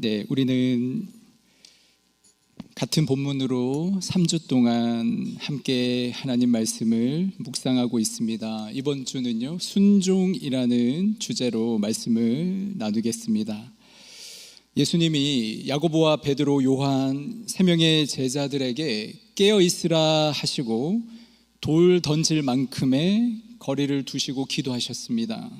네, 우리는 같은 본문으로 3주 동안 함께 하나님 말씀을 묵상하고 있습니다. 이번 주는요, 순종이라는 주제로 말씀을 나누겠습니다. 예수님이 야고보와 베드로, 요한 세 명의 제자들에게 깨어 있으라 하시고 돌 던질 만큼의 거리를 두시고 기도하셨습니다.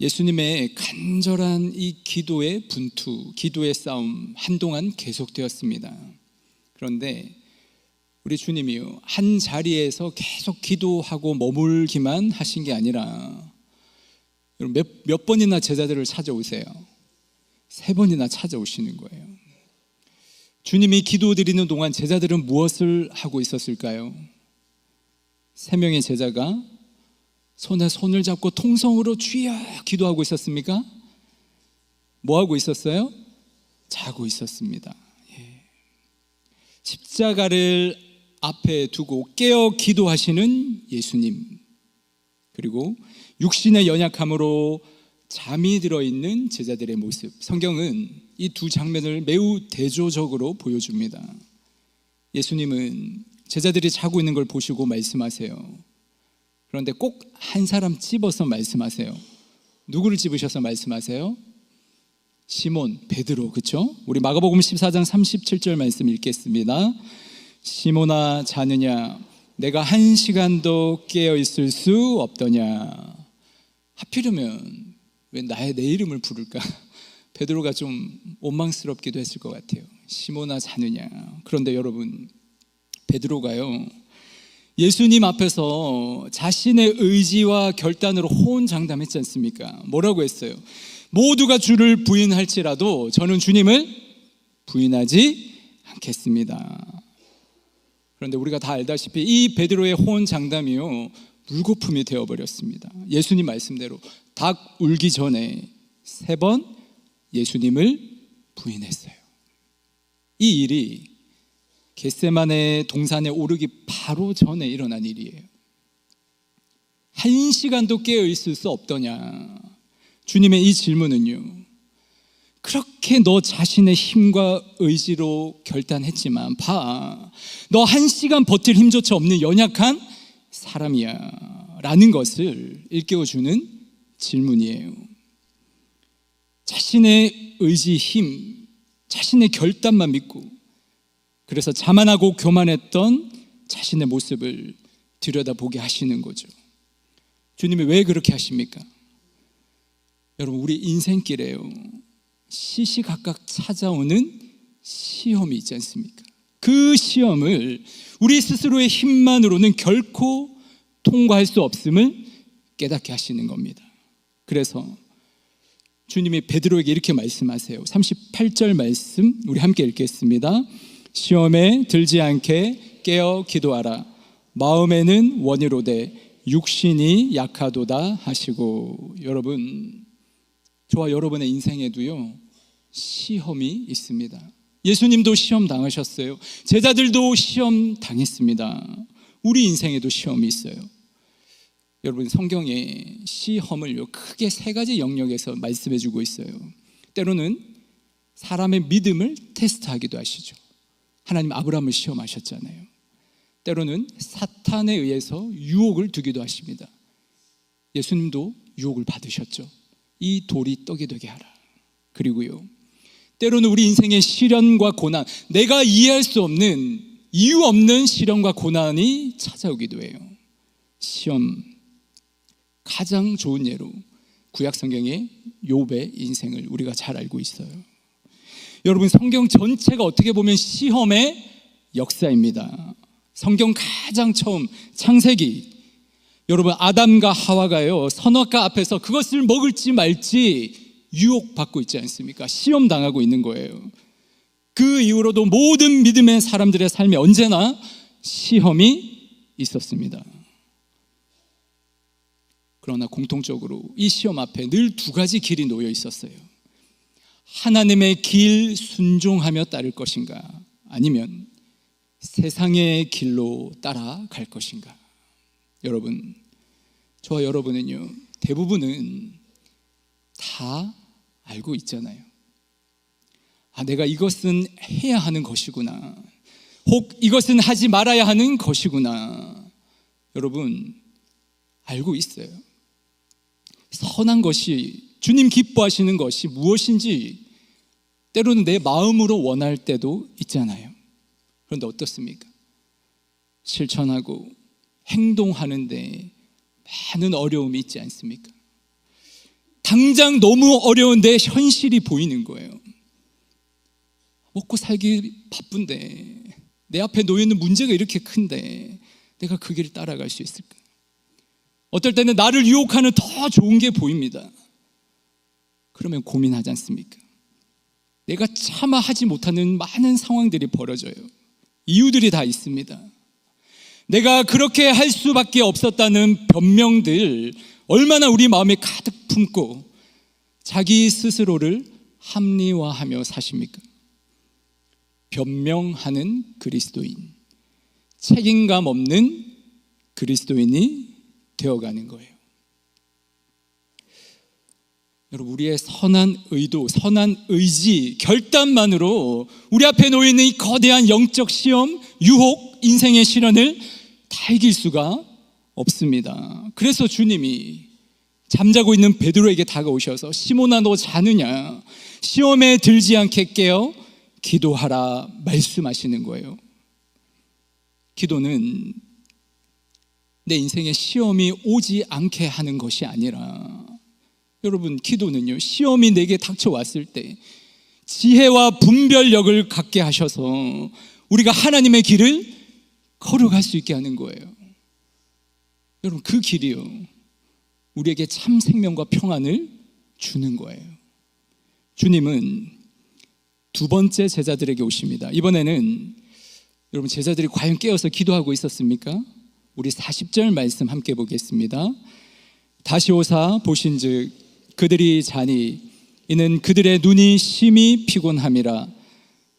예수님의 간절한 이 기도의 분투, 기도의 싸움 한동안 계속되었습니다. 그런데 우리 주님이요, 한 자리에서 계속 기도하고 머물기만 하신 게 아니라 몇 번이나 제자들을 찾아오세요. 3번이나 찾아오시는 거예요. 주님이 기도드리는 동안 제자들은 무엇을 하고 있었을까요? 3명의 제자가 손에 손을 잡고 통성으로 주여 기도하고 있었습니까? 뭐 하고 있었어요? 자고 있었습니다. 십자가를 앞에 두고 깨어 기도하시는 예수님, 그리고 육신의 연약함으로 잠이 들어있는 제자들의 모습, 성경은 이 두 장면을 매우 대조적으로 보여줍니다. 예수님은 제자들이 자고 있는 걸 보시고 말씀하세요. 그런데 꼭 한 사람 집어서 말씀하세요. 누구를 집으셔서 말씀하세요? 시몬, 베드로, 그렇죠? 우리 마가복음 14장 37절 말씀 읽겠습니다. 시몬아, 자느냐? 내가 1시간도 깨어 있을 수 없더냐? 하필이면 왜 내 이름을 부를까? 베드로가 좀 원망스럽기도 했을 것 같아요. 시몬아, 자느냐? 그런데 여러분, 베드로가요, 예수님 앞에서 자신의 의지와 결단으로 호언장담했지 않습니까? 뭐라고 했어요? 모두가 주를 부인할지라도 저는 주님을 부인하지 않겠습니다. 그런데 우리가 다 알다시피 이 베드로의 호언장담이요, 물거품이 되어버렸습니다. 예수님 말씀대로 닭 울기 전에 3번 예수님을 부인했어요. 이 일이 겟세마네 동산에 오르기 바로 전에 일어난 일이에요. 1시간도 깨어 있을 수 없더냐? 주님의 이 질문은요, 그렇게 너 자신의 힘과 의지로 결단했지만 봐, 너 1시간 버틸 힘조차 없는 연약한 사람이야 라는 것을 일깨워주는 질문이에요. 자신의 의지, 힘, 자신의 결단만 믿고, 그래서 자만하고 교만했던 자신의 모습을 들여다보게 하시는 거죠. 주님이 왜 그렇게 하십니까? 여러분, 우리 인생길에요, 시시각각 찾아오는 시험이 있지 않습니까? 그 시험을 우리 스스로의 힘만으로는 결코 통과할 수 없음을 깨닫게 하시는 겁니다. 그래서 주님이 베드로에게 이렇게 말씀하세요. 38절 말씀 우리 함께 읽겠습니다. 시험에 들지 않게 깨어 기도하라. 마음에는 원이로되 육신이 약하도다 하시고. 여러분, 저와 여러분의 인생에도요, 시험이 있습니다. 예수님도 시험 당하셨어요. 제자들도 시험 당했습니다. 우리 인생에도 시험이 있어요. 여러분, 성경에 시험을 크게 3가지 영역에서 말씀해 주고 있어요. 때로는 사람의 믿음을 테스트하기도 하시죠. 하나님 아브라함을 시험하셨잖아요. 때로는 사탄에 의해서 유혹을 두기도 하십니다. 예수님도 유혹을 받으셨죠. 이 돌이 떡이 되게 하라. 그리고요, 때로는 우리 인생의 시련과 고난, 내가 이해할 수 없는, 이유 없는 시련과 고난이 찾아오기도 해요. 시험, 가장 좋은 예로 구약 성경의 욥의 인생을 우리가 잘 알고 있어요. 여러분, 성경 전체가 어떻게 보면 시험의 역사입니다. 성경 가장 처음 창세기, 여러분, 아담과 하와가요, 선악과 앞에서 그것을 먹을지 말지 유혹받고 있지 않습니까? 시험 당하고 있는 거예요. 그 이후로도 모든 믿음의 사람들의 삶에 언제나 시험이 있었습니다. 그러나 공통적으로 이 시험 앞에 늘 2가지 길이 놓여 있었어요. 하나님의 길 순종하며 따를 것인가, 아니면 세상의 길로 따라갈 것인가. 여러분, 저와 여러분은요, 대부분은 다 알고 있잖아요. 내가 이것은 해야 하는 것이구나, 혹 이것은 하지 말아야 하는 것이구나, 여러분 알고 있어요. 선한 것이, 주님 기뻐하시는 것이 무엇인지 때로는 내 마음으로 원할 때도 있잖아요. 그런데 어떻습니까? 실천하고 행동하는데 많은 어려움이 있지 않습니까? 당장 너무 어려운데 현실이 보이는 거예요. 먹고 살기 바쁜데, 내 앞에 놓여 있는 문제가 이렇게 큰데 내가 그 길을 따라갈 수 있을까? 어떨 때는 나를 유혹하는 더 좋은 게 보입니다. 그러면 고민하지 않습니까? 내가 차마 하지 못하는 많은 상황들이 벌어져요. 이유들이 다 있습니다. 내가 그렇게 할 수밖에 없었다는 변명들 얼마나 우리 마음에 가득 품고 자기 스스로를 합리화하며 사십니까? 변명하는 그리스도인, 책임감 없는 그리스도인이 되어가는 거예요. 여러분, 우리의 선한 의도, 선한 의지, 결단만으로 우리 앞에 놓여있는 이 거대한 영적 시험, 유혹, 인생의 시련을 다 이길 수가 없습니다. 그래서 주님이 잠자고 있는 베드로에게 다가오셔서 시몬아, 너 자느냐? 시험에 들지 않게 깨어 기도하라 말씀하시는 거예요. 기도는 내 인생에 시험이 오지 않게 하는 것이 아니라, 여러분, 기도는요, 시험이 내게 닥쳐왔을 때 지혜와 분별력을 갖게 하셔서 우리가 하나님의 길을 걸어갈 수 있게 하는 거예요. 여러분, 그 길이요, 우리에게 참 생명과 평안을 주는 거예요. 주님은 두 번째 제자들에게 오십니다. 이번에는 여러분, 제자들이 과연 깨어서 기도하고 있었습니까? 우리 40절 말씀 함께 보겠습니다. 다시 오사 보신즉 그들이 자니 이는 그들의 눈이 심히 피곤함이라.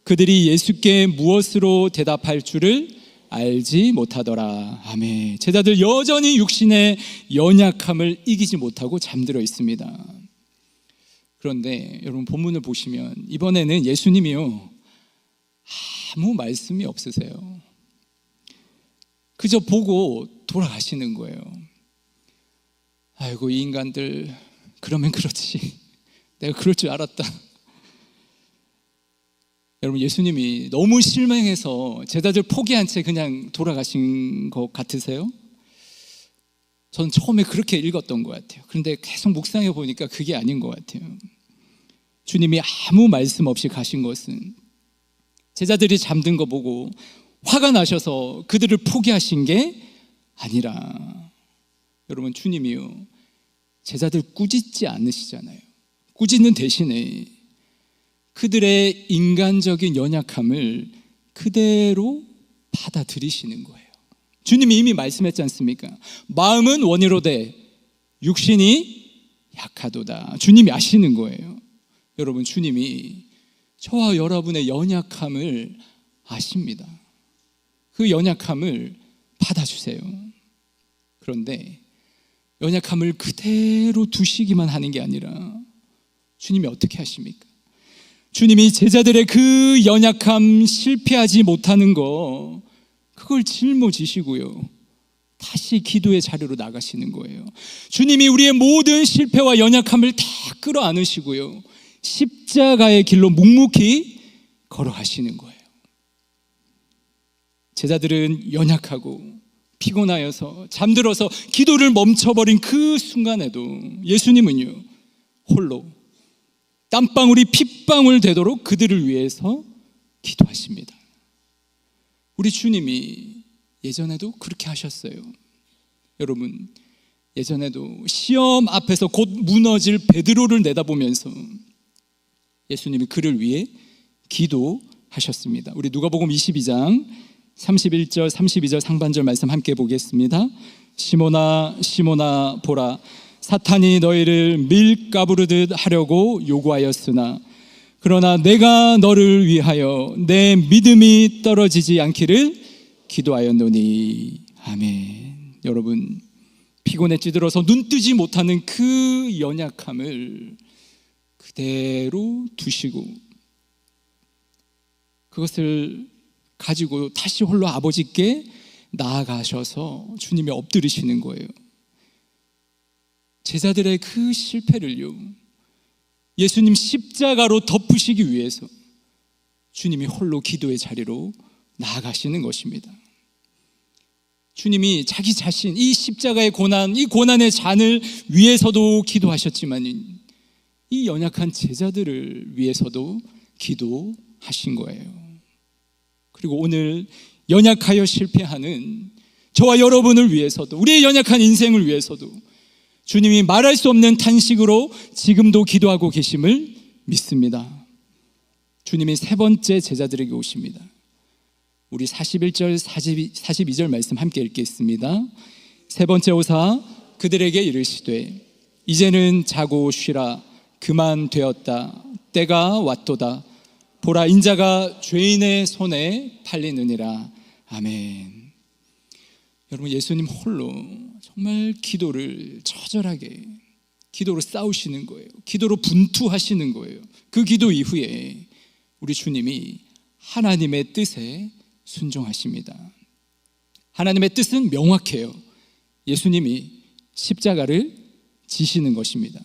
그들이 예수께 무엇으로 대답할 줄을 알지 못하더라. 아멘. 제자들 여전히 육신의 연약함을 이기지 못하고 잠들어 있습니다. 그런데 여러분, 본문을 보시면 이번에는 예수님이요, 아무 말씀이 없으세요. 그저 보고 돌아가시는 거예요. 아이고, 이 인간들, 그러면 그렇지, 내가 그럴 줄 알았다. 여러분, 예수님이 너무 실망해서 제자들 포기한 채 그냥 돌아가신 것 같으세요? 저는 처음에 그렇게 읽었던 것 같아요. 그런데 계속 묵상해 보니까 그게 아닌 것 같아요. 주님이 아무 말씀 없이 가신 것은 제자들이 잠든 거 보고 화가 나셔서 그들을 포기하신 게 아니라, 여러분, 주님이요, 제자들 꾸짖지 않으시잖아요. 꾸짖는 대신에 그들의 인간적인 연약함을 그대로 받아들이시는 거예요. 주님이 이미 말씀했지 않습니까? 마음은 원이로되 육신이 약하도다. 주님이 아시는 거예요. 여러분, 주님이 저와 여러분의 연약함을 아십니다. 그 연약함을 받아주세요. 그런데 연약함을 그대로 두시기만 하는 게 아니라 주님이 어떻게 하십니까? 주님이 제자들의 그 연약함, 실패하지 못하는 거, 그걸 짊어지시고요, 다시 기도의 자리로 나가시는 거예요. 주님이 우리의 모든 실패와 연약함을 다 끌어안으시고요, 십자가의 길로 묵묵히 걸어가시는 거예요. 제자들은 연약하고 피곤하여서 잠들어서 기도를 멈춰버린 그 순간에도 예수님은요, 홀로 땀방울이 핏방울 되도록 그들을 위해서 기도하십니다. 우리 주님이 예전에도 그렇게 하셨어요. 여러분, 예전에도 시험 앞에서 곧 무너질 베드로를 내다보면서 예수님이 그를 위해 기도하셨습니다. 우리 누가복음 22장 31절 32절 상반절 말씀 함께 보겠습니다. 시몬아 시몬아 보라, 사탄이 너희를 밀가부르듯 하려고 요구하였으나 그러나 내가 너를 위하여 내 믿음이 떨어지지 않기를 기도하였노니. 아멘. 여러분, 피곤에 찌들어서 눈 뜨지 못하는 그 연약함을 그대로 두시고 그것을 가지고 다시 홀로 아버지께 나아가셔서 주님이 엎드리시는 거예요. 제자들의 그 실패를요, 예수님 십자가로 덮으시기 위해서 주님이 홀로 기도의 자리로 나아가시는 것입니다. 주님이 자기 자신, 이 십자가의 고난, 이 고난의 잔을 위해서도 기도하셨지만 이 연약한 제자들을 위해서도 기도하신 거예요. 그리고 오늘 연약하여 실패하는 저와 여러분을 위해서도, 우리의 연약한 인생을 위해서도 주님이 말할 수 없는 탄식으로 지금도 기도하고 계심을 믿습니다. 주님이 세 번째 제자들에게 오십니다. 우리 41절 42절 말씀 함께 읽겠습니다. 세 번째 오사 그들에게 이르시되 이제는 자고 쉬라. 그만 되었다. 때가 왔도다. 보라, 인자가 죄인의 손에 팔리느니라. 아멘. 여러분, 예수님 홀로 정말 기도를 처절하게 기도로 싸우시는 거예요. 기도로 분투하시는 거예요. 그 기도 이후에 우리 주님이 하나님의 뜻에 순종하십니다. 하나님의 뜻은 명확해요. 예수님이 십자가를 지시는 것입니다.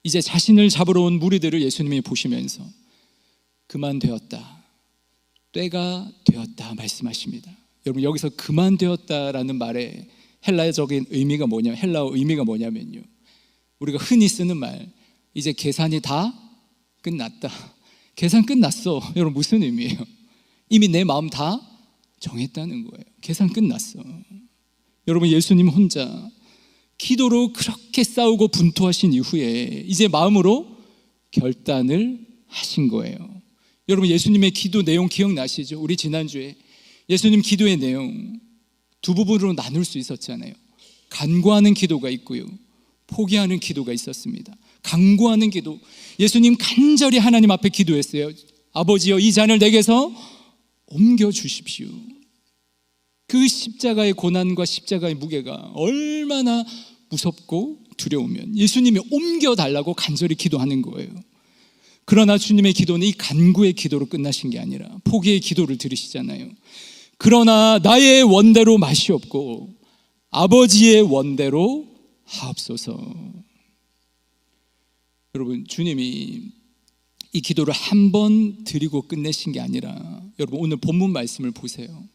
이제 자신을 잡으러 온 무리들을 예수님이 보시면서 그만 되었다, 때가 되었다 말씀하십니다. 여러분, 여기서 그만 되었다라는 말의 헬라적인 의미가 헬라어 의미가 뭐냐면요, 우리가 흔히 쓰는 말, 이제 계산이 다 끝났다, 계산 끝났어. 여러분, 무슨 의미예요? 이미 내 마음 다 정했다는 거예요. 계산 끝났어. 여러분, 예수님 혼자 기도로 그렇게 싸우고 분투하신 이후에 이제 마음으로 결단을 하신 거예요. 여러분, 예수님의 기도 내용 기억나시죠? 우리 지난주에 예수님 기도의 내용 두 부분으로 나눌 수 있었잖아요. 간구하는 기도가 있고요, 포기하는 기도가 있었습니다. 간구하는 기도, 예수님 간절히 하나님 앞에 기도했어요. 아버지여, 이 잔을 내게서 옮겨 주십시오. 그 십자가의 고난과 십자가의 무게가 얼마나 무섭고 두려우면 예수님이 옮겨달라고 간절히 기도하는 거예요. 그러나 주님의 기도는 이 간구의 기도로 끝나신 게 아니라 포기의 기도를 들으시잖아요. 그러나 나의 원대로 마시옵고 아버지의 원대로 하옵소서. 여러분, 주님이 이 기도를 한 번 드리고 끝내신 게 아니라, 여러분 오늘 본문 말씀을 보세요.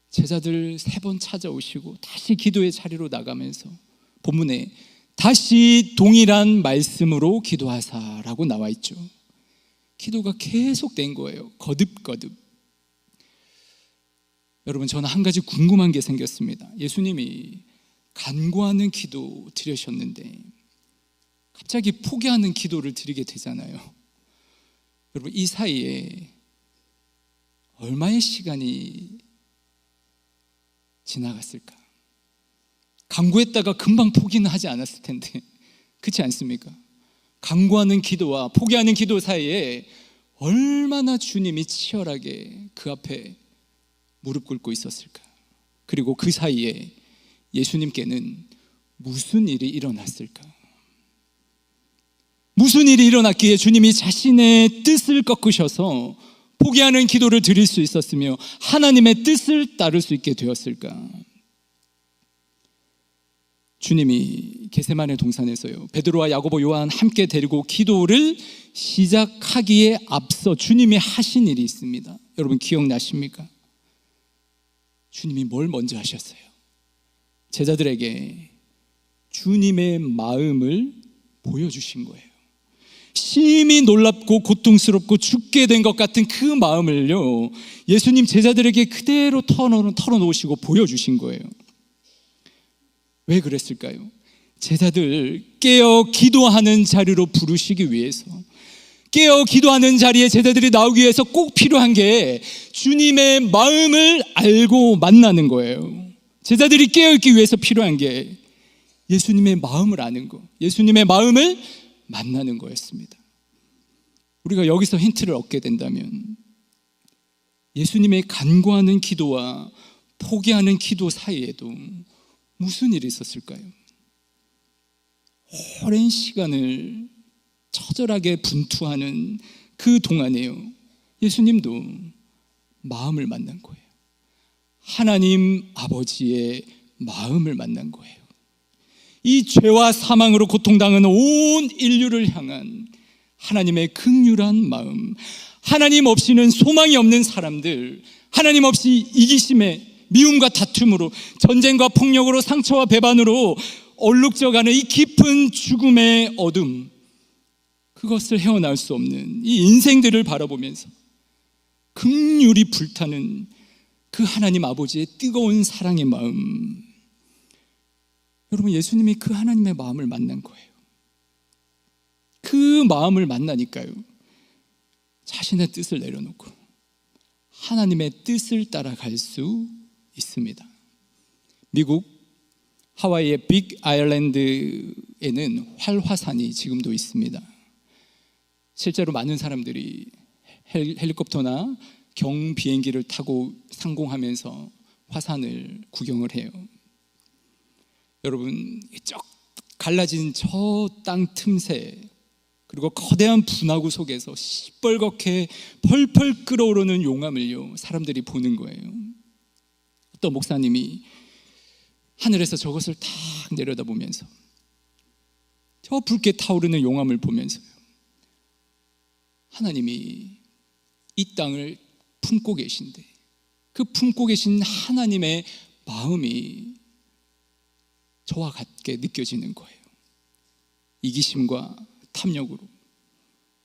제자들 세 번 찾아오시고 다시 기도의 자리로 나가면서 본문에 다시 동일한 말씀으로 기도하사라고 나와 있죠. 기도가 계속된 거예요. 거듭거듭. 여러분, 저는 한 가지 궁금한 게 생겼습니다. 예수님이 간구하는 기도 드리셨는데 갑자기 포기하는 기도를 드리게 되잖아요. 여러분, 이 사이에 얼마의 시간이 지나갔을까? 간구했다가 금방 포기는 하지 않았을 텐데, 그렇지 않습니까? 간구하는 기도와 포기하는 기도 사이에 얼마나 주님이 치열하게 그 앞에 무릎 꿇고 있었을까? 그리고 그 사이에 예수님께는 무슨 일이 일어났을까? 무슨 일이 일어났기에 주님이 자신의 뜻을 꺾으셔서 포기하는 기도를 드릴 수 있었으며 하나님의 뜻을 따를 수 있게 되었을까? 주님이 겟세마네 동산에서요, 베드로와 야고보, 요한 함께 데리고 기도를 시작하기에 앞서 주님이 하신 일이 있습니다. 여러분 기억나십니까? 주님이 뭘 먼저 하셨어요? 제자들에게 주님의 마음을 보여주신 거예요. 심히 놀랍고 고통스럽고 죽게 된 것 같은 그 마음을요, 예수님 제자들에게 그대로 털어놓으시고 보여주신 거예요. 왜 그랬을까요? 제자들 깨어 기도하는 자리로 부르시기 위해서, 깨어 기도하는 자리에 제자들이 나오기 위해서 꼭 필요한 게 주님의 마음을 알고 만나는 거예요. 제자들이 깨어있기 위해서 필요한 게 예수님의 마음을 아는 거, 예수님의 마음을 만나는 거였습니다. 우리가 여기서 힌트를 얻게 된다면 예수님의 간구하는 기도와 포기하는 기도 사이에도 무슨 일이 있었을까요? 오랜 시간을 처절하게 분투하는 그 동안에요, 예수님도 마음을 만난 거예요. 하나님 아버지의 마음을 만난 거예요. 이 죄와 사망으로 고통당하는 온 인류를 향한 하나님의 긍휼한 마음, 하나님 없이는 소망이 없는 사람들, 하나님 없이 이기심에 미움과 다툼으로, 전쟁과 폭력으로, 상처와 배반으로 얼룩져가는 이 깊은 죽음의 어둠, 그것을 헤어나올 수 없는 이 인생들을 바라보면서 긍휼이 불타는 그 하나님 아버지의 뜨거운 사랑의 마음, 여러분, 예수님이 그 하나님의 마음을 만난 거예요. 그 마음을 만나니까요, 자신의 뜻을 내려놓고 하나님의 뜻을 따라갈 수 있습니다. 미국 하와이의 빅 아일랜드에는 활화산이 지금도 있습니다. 실제로 많은 사람들이 헬리콥터나 경비행기를 타고 상공하면서 화산을 구경을 해요. 여러분, 쩍 갈라진 저 땅 틈새, 그리고 거대한 분화구 속에서 시뻘겋게 펄펄 끓어오르는 용암을요, 사람들이 보는 거예요. 어떤 목사님이 하늘에서 저것을 탁 내려다보면서 저 붉게 타오르는 용암을 보면서요, 하나님이 이 땅을 품고 계신데 그 품고 계신 하나님의 마음이 저와 같게 느껴지는 거예요. 이기심과 탐욕으로,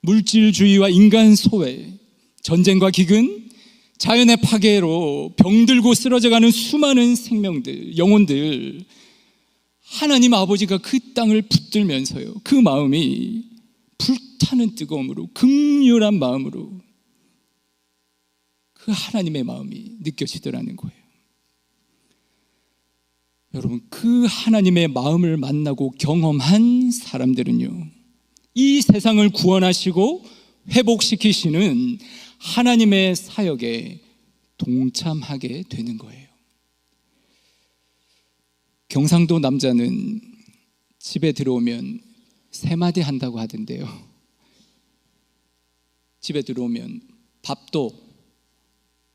물질주의와 인간 소외, 전쟁과 기근, 자연의 파괴로 병들고 쓰러져가는 수많은 생명들, 영혼들, 하나님 아버지가 그 땅을 붙들면서요, 그 마음이 불타는 뜨거움으로, 긍휼한 마음으로 그 하나님의 마음이 느껴지더라는 거예요. 여러분, 그 하나님의 마음을 만나고 경험한 사람들은요, 이 세상을 구원하시고 회복시키시는 하나님의 사역에 동참하게 되는 거예요. 경상도 남자는 집에 들어오면 세 마디 한다고 하던데요. 집에 들어오면 밥도,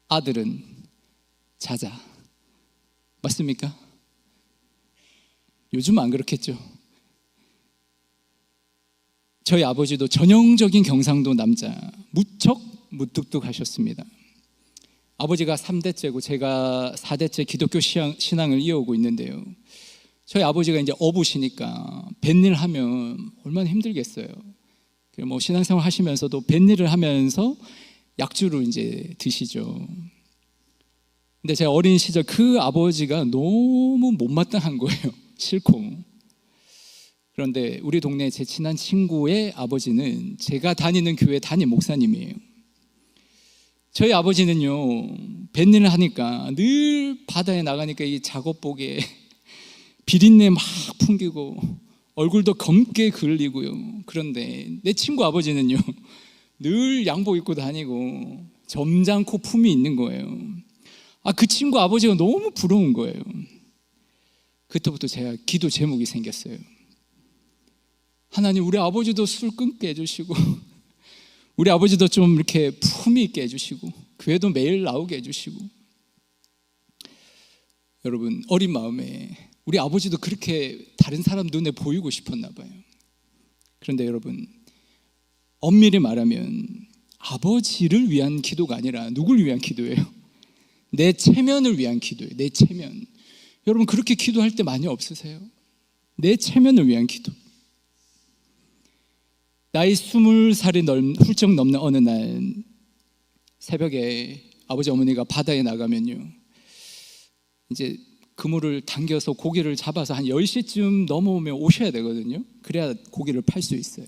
아들은 자자. 맞습니까? 요즘 안 그렇겠죠. 저희 아버지도 전형적인 경상도 남자, 무척 무뚝뚝하셨습니다. 아버지가 3대째고 제가 4대째 기독교 신앙을 이어오고 있는데요, 저희 아버지가 이제 어부시니까 뱃일 하면 얼마나 힘들겠어요. 뭐 신앙생활 하시면서도 뱃일을 하면서 약주를 이제 드시죠. 근데 제가 어린 시절 그 아버지가 너무 못마땅한 거예요. 싫고. 그런데 우리 동네 제 친한 친구의 아버지는 제가 다니는 교회 담임 목사님이에요. 저희 아버지는요, 뱃일을 하니까 늘 바다에 나가니까 이 작업복에 비린내 막 풍기고 얼굴도 검게 그을리고요. 그런데 내 친구 아버지는요, 늘 양복 입고 다니고 점잖고 품이 있는 거예요. 그 친구 아버지가 너무 부러운 거예요. 그때부터 제가 기도 제목이 생겼어요. 하나님, 우리 아버지도 술 끊게 해주시고 우리 아버지도 좀 이렇게 품위 있게 해주시고 교회도 매일 나오게 해주시고. 여러분, 어린 마음에 우리 아버지도 그렇게 다른 사람 눈에 보이고 싶었나 봐요. 그런데 여러분, 엄밀히 말하면 아버지를 위한 기도가 아니라 누굴 위한 기도예요? 내 체면을 위한 기도예요. 내 체면. 여러분, 그렇게 기도할 때 많이 없으세요? 내 체면을 위한 기도. 나이 20살이 훌쩍 넘는 어느 날 새벽에 아버지 어머니가 바다에 나가면요, 이제 그물을 당겨서 고기를 잡아서 한 10시쯤 넘어오면 오셔야 되거든요. 그래야 고기를 팔 수 있어요.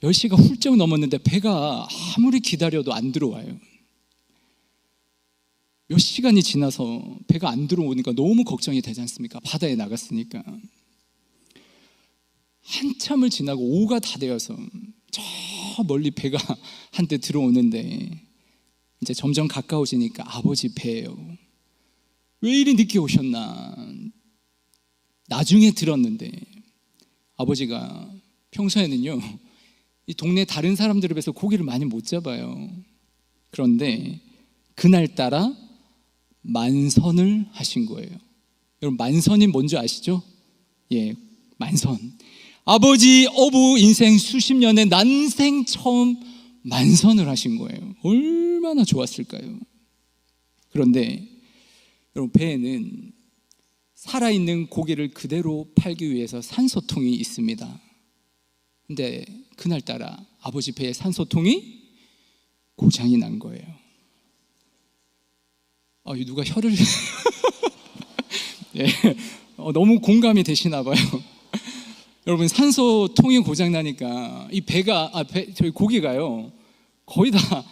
10시가 훌쩍 넘었는데 배가 아무리 기다려도 안 들어와요. 몇 시간이 지나서 배가 안 들어오니까 너무 걱정이 되지 않습니까? 바다에 나갔으니까. 한참을 지나고 오후가 다 되어서 저 멀리 배가 한대 들어오는데 이제 점점 가까워지니까 아버지 배예요. 왜 이리 늦게 오셨나? 나중에 들었는데 아버지가 평소에는요, 이 동네 다른 사람들에 비해서 고기를 많이 못 잡아요. 그런데 그날따라 만선을 하신 거예요. 여러분, 만선이 뭔지 아시죠? 예, 만선. 아버지 어부 인생 수십 년의 난생 처음 만선을 하신 거예요. 얼마나 좋았을까요? 그런데 여러분, 배에는 살아있는 고기를 그대로 팔기 위해서 산소통이 있습니다. 근데 그날따라 아버지 배에 산소통이 고장이 난 거예요. 누가 혀를 네, 너무 공감이 되시나 봐요. 여러분, 산소통이 고장 나니까 이 저희 고기가요, 거의 다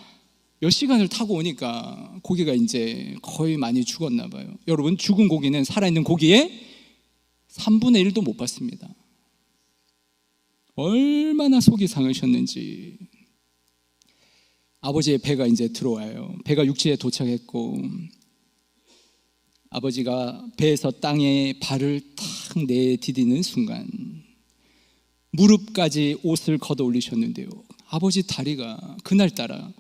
몇 시간을 타고 오니까 고기가 이제 거의 많이 죽었나 봐요. 여러분, 죽은 고기는 살아있는 고기의 3분의 1도 못 받습니다. 얼마나 속이 상하셨는지. 아버지의 배가 이제 들어와요. 배가 육지에 도착했고, 아버지가 배에서 땅에 발을 탁 내디디는 순간 무릎까지 옷을 걷어 올리셨는데요, 아버지 다리가 그날따라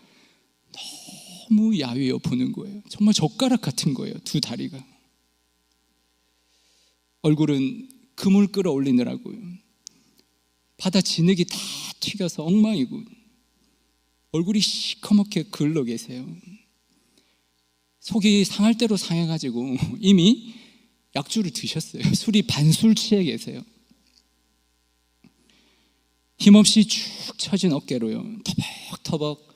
너무 야위어 보는 거예요. 정말 젓가락 같은 거예요, 두 다리가. 얼굴은 그물 끌어올리느라고요, 바다 진흙이 다 튀겨서 엉망이고 얼굴이 시커멓게 긁러 계세요. 속이 상할 대로 상해가지고 이미 약주를 드셨어요. 술이 반술 취해 계세요. 힘없이 축 처진 어깨로요, 터벅터벅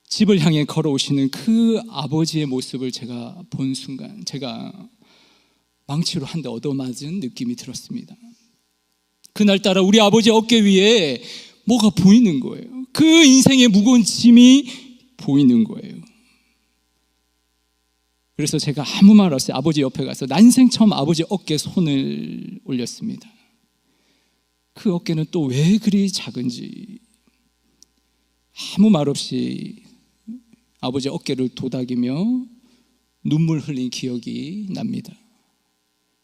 집을 향해 걸어오시는 그 아버지의 모습을 제가 본 순간 제가 망치로 한 대 얻어맞은 느낌이 들었습니다. 그날따라 우리 아버지 어깨 위에 뭐가 보이는 거예요. 그 인생의 무거운 짐이 보이는 거예요. 그래서 제가 아무 말 없이 아버지 옆에 가서 난생 처음 아버지 어깨에 손을 올렸습니다. 그 어깨는 또 왜 그리 작은지 아무 말 없이 아버지 어깨를 도닥이며 눈물 흘린 기억이 납니다.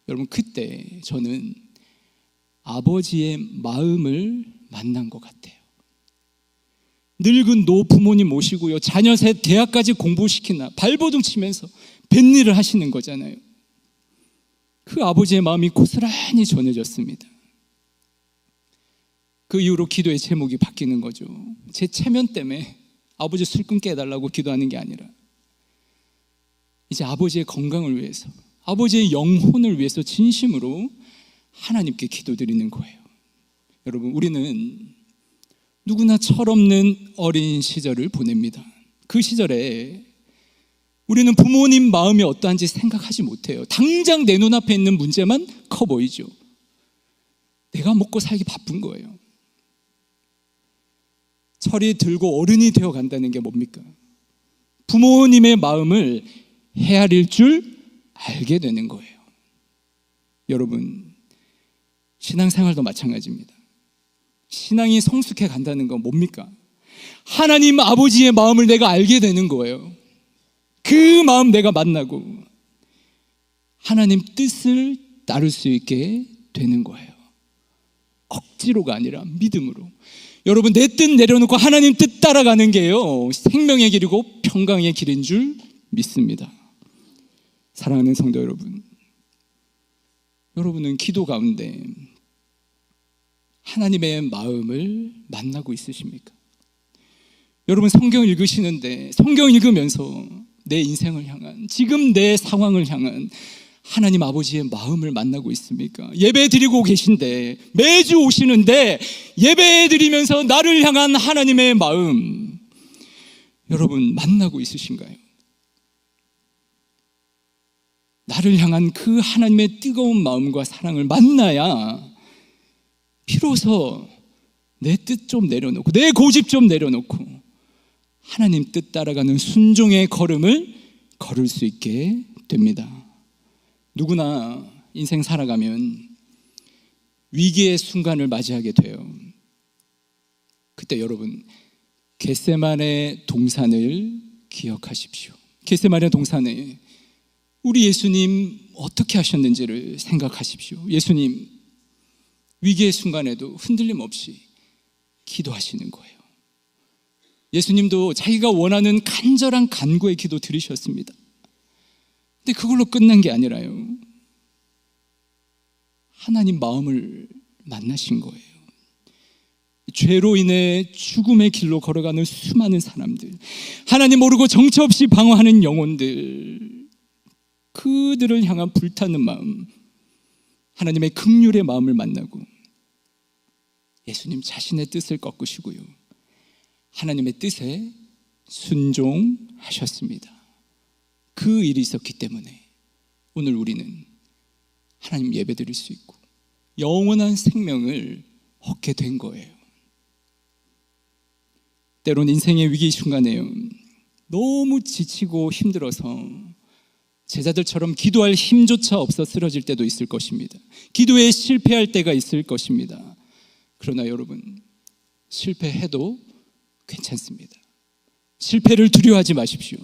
여러분, 그때 저는 아버지의 마음을 만난 것 같아요. 늙은 노부모님 모시고요, 자녀 셋 대학까지 공부시키나 발버둥 치면서 뱃일을 하시는 거잖아요. 그 아버지의 마음이 고스란히 전해졌습니다. 그 이후로 기도의 제목이 바뀌는 거죠. 제 체면 때문에 아버지 술 끊게 해달라고 기도하는 게 아니라 이제 아버지의 건강을 위해서, 아버지의 영혼을 위해서 진심으로 하나님께 기도드리는 거예요. 여러분, 우리는 누구나 철없는 어린 시절을 보냅니다. 그 시절에 우리는 부모님 마음이 어떠한지 생각하지 못해요. 당장 내 눈앞에 있는 문제만 커 보이죠. 내가 먹고 살기 바쁜 거예요. 철이 들고 어른이 되어 간다는 게 뭡니까? 부모님의 마음을 헤아릴 줄 알게 되는 거예요. 여러분, 신앙생활도 마찬가지입니다. 신앙이 성숙해 간다는 건 뭡니까? 하나님 아버지의 마음을 내가 알게 되는 거예요. 그 마음 내가 만나고 하나님 뜻을 따를 수 있게 되는 거예요. 억지로가 아니라 믿음으로. 여러분, 내 뜻 내려놓고 하나님 뜻 따라가는 게요, 생명의 길이고 평강의 길인 줄 믿습니다. 사랑하는 성도 여러분, 여러분은 기도 가운데 하나님의 마음을 만나고 있으십니까? 여러분, 성경 읽으시는데 성경 읽으면서 내 인생을 향한, 지금 내 상황을 향한 하나님 아버지의 마음을 만나고 있습니까? 예배 드리고 계신데, 매주 오시는데 예배 드리면서 나를 향한 하나님의 마음 여러분 만나고 있으신가요? 나를 향한 그 하나님의 뜨거운 마음과 사랑을 만나야 비로소 내 뜻 좀 내려놓고, 내 고집 좀 내려놓고 하나님 뜻 따라가는 순종의 걸음을 걸을 수 있게 됩니다. 누구나 인생 살아가면 위기의 순간을 맞이하게 돼요. 그때 여러분, 겟세마네 동산을 기억하십시오. 겟세마네 동산에 우리 예수님 어떻게 하셨는지를 생각하십시오. 예수님 위기의 순간에도 흔들림 없이 기도하시는 거예요. 예수님도 자기가 원하는 간절한 간구의 기도 드리셨습니다. 근데 그걸로 끝난 게 아니라요, 하나님 마음을 만나신 거예요. 죄로 인해 죽음의 길로 걸어가는 수많은 사람들, 하나님 모르고 정처 없이 방황하는 영혼들, 그들을 향한 불타는 마음, 하나님의 긍휼의 마음을 만나고 예수님 자신의 뜻을 꺾으시고요, 하나님의 뜻에 순종하셨습니다. 그 일이 있었기 때문에 오늘 우리는 하나님 예배드릴 수 있고 영원한 생명을 얻게 된 거예요. 때론 인생의 위기 순간에요, 너무 지치고 힘들어서 제자들처럼 기도할 힘조차 없어 쓰러질 때도 있을 것입니다. 기도에 실패할 때가 있을 것입니다. 그러나 여러분, 실패해도 괜찮습니다. 실패를 두려워하지 마십시오.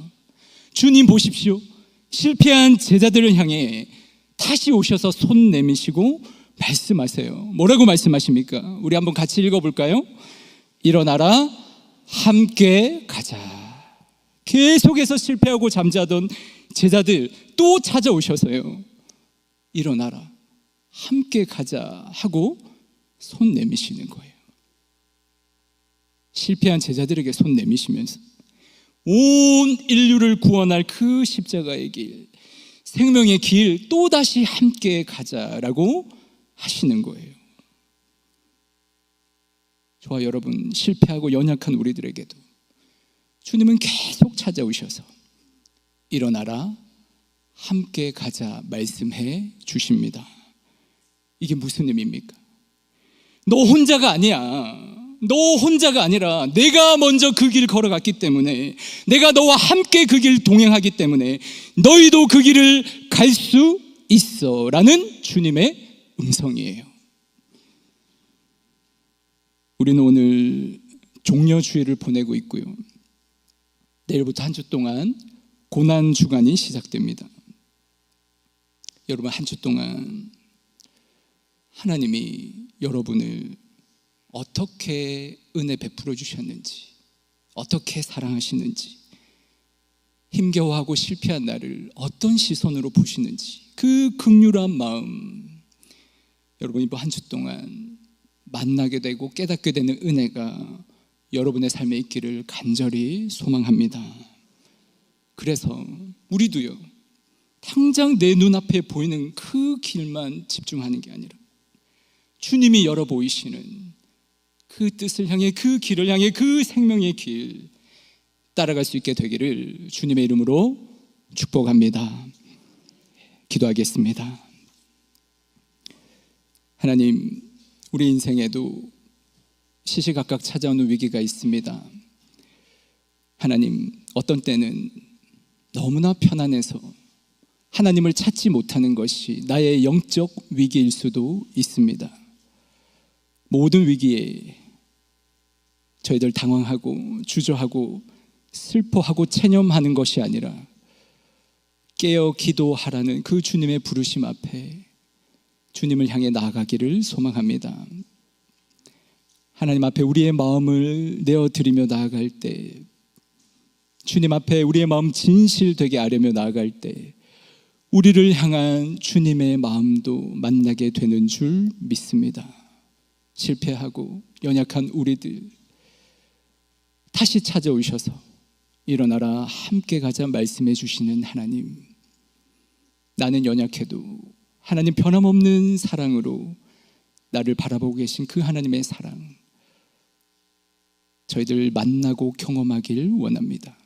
주님 보십시오. 실패한 제자들을 향해 다시 오셔서 손 내미시고 말씀하세요. 뭐라고 말씀하십니까? 우리 한번 같이 읽어볼까요? 일어나라, 함께 가자. 계속해서 실패하고 잠자던 제자들 또 찾아오셔서요, 일어나라, 함께 가자 하고 손 내미시는 거예요. 실패한 제자들에게 손 내미시면서 온 인류를 구원할 그 십자가의 길, 생명의 길 또다시 함께 가자라고 하시는 거예요. 저와 여러분, 실패하고 연약한 우리들에게도 주님은 계속 찾아오셔서 일어나라, 함께 가자 말씀해 주십니다. 이게 무슨 의미입니까? 너 혼자가 아니야. 너 혼자가 아니라 내가 먼저 그 길 걸어갔기 때문에, 내가 너와 함께 그 길 동행하기 때문에 너희도 그 길을 갈 수 있어 라는 주님의 음성이에요. 우리는 오늘 종려주일을 보내고 있고요, 내일부터 한 주 동안 고난주간이 시작됩니다. 여러분, 한 주 동안 하나님이 여러분을 어떻게 은혜 베풀어 주셨는지, 어떻게 사랑하시는지, 힘겨워하고 실패한 나를 어떤 시선으로 보시는지, 그 긍휼한 마음, 여러분 이번 한 주 동안 만나게 되고 깨닫게 되는 은혜가 여러분의 삶에 있기를 간절히 소망합니다. 그래서 우리도요, 당장 내 눈앞에 보이는 그 길만 집중하는 게 아니라 주님이 열어 보이시는 그 뜻을 향해, 그 길을 향해, 그 생명의 길 따라갈 수 있게 되기를 주님의 이름으로 축복합니다. 기도하겠습니다. 하나님, 우리 인생에도 시시각각 찾아오는 위기가 있습니다. 하나님, 어떤 때는 너무나 편안해서 하나님을 찾지 못하는 것이 나의 영적 위기일 수도 있습니다. 모든 위기에 저희들 당황하고 주저하고 슬퍼하고 체념하는 것이 아니라 깨어 기도하라는 그 주님의 부르심 앞에 주님을 향해 나아가기를 소망합니다. 하나님 앞에 우리의 마음을 내어드리며 나아갈 때, 주님 앞에 우리의 마음 진실되게 아뢰며 나아갈 때 우리를 향한 주님의 마음도 만나게 되는 줄 믿습니다. 실패하고 연약한 우리들 다시 찾아오셔서 일어나라, 함께 가자 말씀해 주시는 하나님, 나는 연약해도 하나님 변함없는 사랑으로 나를 바라보고 계신 그 하나님의 사랑, 저희들 만나고 경험하길 원합니다.